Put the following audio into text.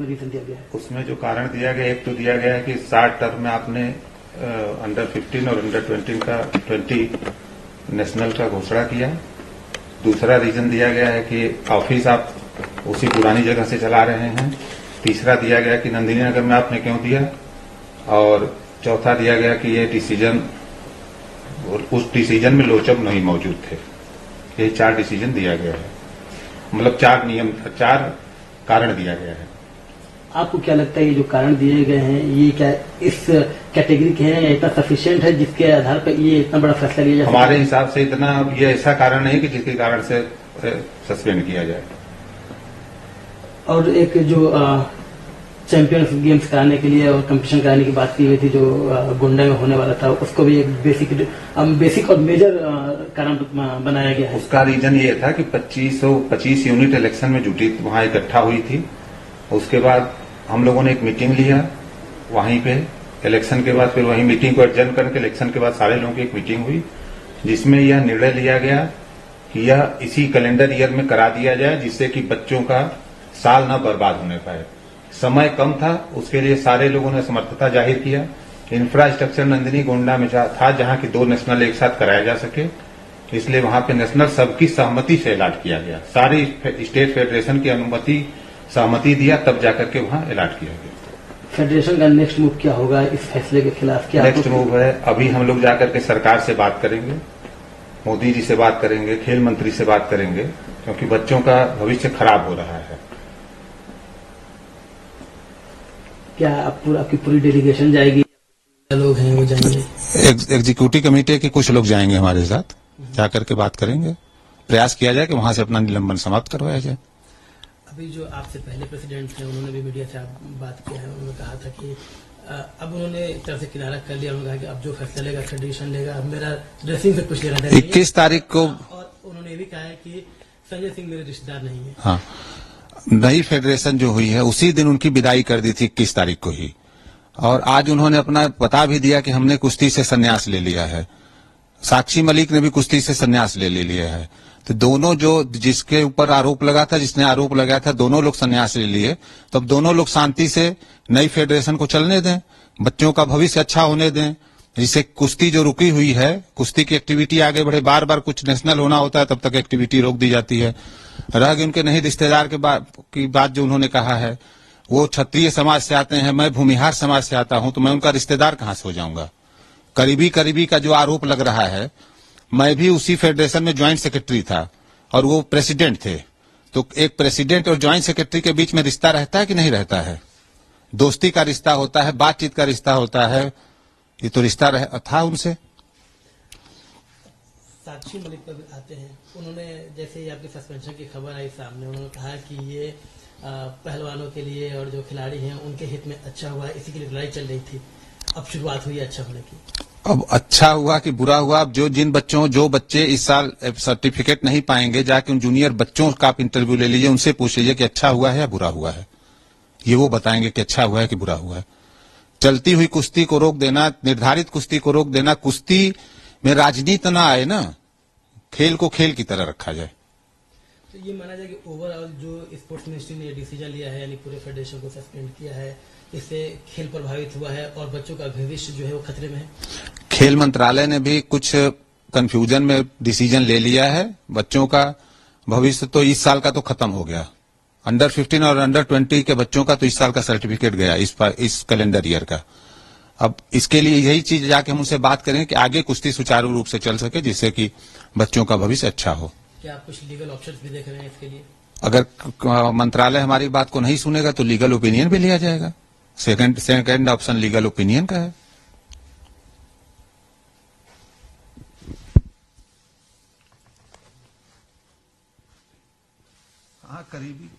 Reason दिया गया है? उसमें जो कारण दिया गया, एक तो दिया गया है कि 60 टर्म में आपने अंडर 15 और अंडर 20 नेशनल का घोषणा किया। दूसरा रीजन दिया गया है कि ऑफिस आप उसी पुरानी जगह से चला रहे हैं। तीसरा दिया गया कि नंदिनी नगर में आपने क्यों दिया, और चौथा दिया गया कि ये डिसीजन, उस डिसीजन में लोचब नहीं मौजूद थे। यही 4 डिसीजन दिया गया है, मतलब 4 कारण दिया गया है। आपको क्या लगता है ये जो कारण दिए गए हैं ये क्या इस कैटेगरी के हैं या इतना सफिशिएंट है जिसके आधार पर ये इतना बड़ा फैसला लिया जाए? हमारे हिसाब से इतना ये ऐसा कारण नहीं कि जिसके कारण से सस्पेंड किया जाए। और एक जो चैंपियंस गेम्स कराने के लिए और कंपटीशन कराने की बात की गई थी जो गोंडा में होने वाला था, उसको भी एक बेसिक और मेजर कारण बनाया गया है। उसका रीजन ये था कि 25 यूनिट इलेक्शन में जुटी वहां इकट्ठा हुई थी। उसके बाद हम लोगों ने एक मीटिंग लिया वहीं पे इलेक्शन के बाद, फिर वहीं मीटिंग को एडजर्न करके इलेक्शन के बाद सारे लोगों की एक मीटिंग हुई जिसमें यह निर्णय लिया गया कि यह इसी कैलेंडर ईयर में करा दिया जाए, जिससे कि बच्चों का साल न बर्बाद होने पाए। समय कम था, उसके लिए सारे लोगों ने समर्थता जाहिर किया। इंफ्रास्ट्रक्चर नंदिनी गोंडा में था जहां की 2 नेशनल एक साथ कराया जा सके, इसलिए वहां पे नेशनल सबकी सहमति से अलॉट किया गया। सारी स्टेट फेडरेशन की सहमति दिया, तब जाकर के वहां अलॉट किया गया। फेडरेशन का नेक्स्ट मूव क्या होगा इस फैसले के खिलाफ? क्या नेक्स्ट मूव है, अभी हम लोग जाकर के सरकार से बात करेंगे, मोदी जी से बात करेंगे, खेल मंत्री से बात करेंगे, क्योंकि बच्चों का भविष्य खराब हो रहा है। क्या आपकी पूरी डेलीगेशन जाएगी? लोग हैं वो जाएंगे? एग्जीक्यूटिव कमेटी के कुछ लोग जाएंगे हमारे साथ, जाकर के बात करेंगे, प्रयास किया जाए कि वहां से अपना निलंबन समाप्त करवाया जाए। अभी जो आपसे पहले प्रेसिडेंट थे उन्होंने भी मीडिया से बात किया है, उन्होंने कहा था कि अब उन्होंने एक तरफ से किनारा कर लिया। उन्होंने कहा कि अब जो फैसला लेगा फेडरेशन लेगा, अब मेरा ड्रेसिंग से कुछ लेना देना नहीं है। 21 तारीख को, और उन्होंने ये भी कहा है कि संजय सिंह मेरे रिश्तेदार नहीं है। हाँ, नई फेडरेशन जो हुई है उसी दिन उनकी विदाई कर दी थी 21 तारीख को ही, और आज उन्होंने अपना बता भी दिया कि हमने कुश्ती से संन्यास ले लिया है। साक्षी मलिक ने भी कुश्ती से संन्यास ले लिया है। तो दोनों जो जिसके ऊपर आरोप लगा था, जिसने आरोप लगाया था, दोनों लोग संन्यास ले लिए। तो अब दोनों लोग शांति से नई फेडरेशन को चलने दें, बच्चों का भविष्य अच्छा होने दें, जिससे कुश्ती जो रुकी हुई है, कुश्ती की एक्टिविटी आगे बढ़े। बार बार कुछ नेशनल होना होता है तब तक एक्टिविटी रोक दी जाती है। रह गए उनके नहीं रिश्तेदार की बात जो उन्होंने कहा है, वो क्षत्रिय समाज से आते हैं, मैं भूमिहार समाज से आता हूं, तो मैं उनका रिश्तेदार कहां से हो जाऊंगा? करीबी का जो आरोप लग रहा है, मैं भी उसी फेडरेशन में ज्वाइंट सेक्रेटरी था और वो प्रेसिडेंट थे। तो एक प्रेसिडेंट और ज्वाइंट सेक्रेटरी के बीच में रिश्ता रहता है कि नहीं रहता है? दोस्ती का रिश्ता होता है, बातचीत का रिश्ता होता है। ये तो रिश्ता था उनसे। साक्षी मलिक पर आते हैं, उन्होंने जैसे ही आपकी सस्पेंशन की खबर आई सामने, उन्होंने कहा कि ये पहलवानों के लिए और जो खिलाड़ी हैं उनके हित में अच्छा हुआ है, इसी के लिए लड़ाई चल रही थी, अब शुरुआत हुई अच्छा होने की। अब अच्छा हुआ कि बुरा हुआ? अब जो बच्चे इस साल सर्टिफिकेट नहीं पाएंगे, जाके उन जूनियर बच्चों का आप इंटरव्यू ले लीजिए, उनसे पूछ लीजिए कि अच्छा हुआ है या बुरा हुआ है। ये वो बताएंगे कि अच्छा हुआ है कि बुरा हुआ है। चलती हुई कुश्ती को रोक देना, निर्धारित कुश्ती को रोक देना, कुश्ती में राजनीति ना आए ना, खेल को खेल की तरह रखा जाए। तो ये माना जाए कि ओवरऑल जो स्पोर्ट्स मिनिस्ट्री ने डिसीजन लिया है, यानी पूरे फेडरेशन को सस्पेंड किया है, इससे खेल प्रभावित हुआ है और बच्चों का भविष्य जो है वो खतरे में है। खेल मंत्रालय ने भी कुछ कंफ्यूजन में डिसीजन ले लिया है। बच्चों का भविष्य तो इस साल का तो खत्म हो गया। अंडर 15 और अंडर 20 के बच्चों का तो इस साल का सर्टिफिकेट गया, इस कैलेंडर ईयर का। अब इसके लिए यही चीज जाके हम उनसे बात करें कि आगे कुश्ती सुचारू रूप से चल सके, जिससे कि बच्चों का भविष्य अच्छा हो। क्या आप कुछ लीगल ऑप्शंस भी देख रहे हैं इसके लिए? अगर मंत्रालय हमारी बात को नहीं सुनेगा तो लीगल ओपिनियन भी लिया जाएगा। सेकंड ऑप्शन लीगल ओपिनियन का है। हाँ, करीबी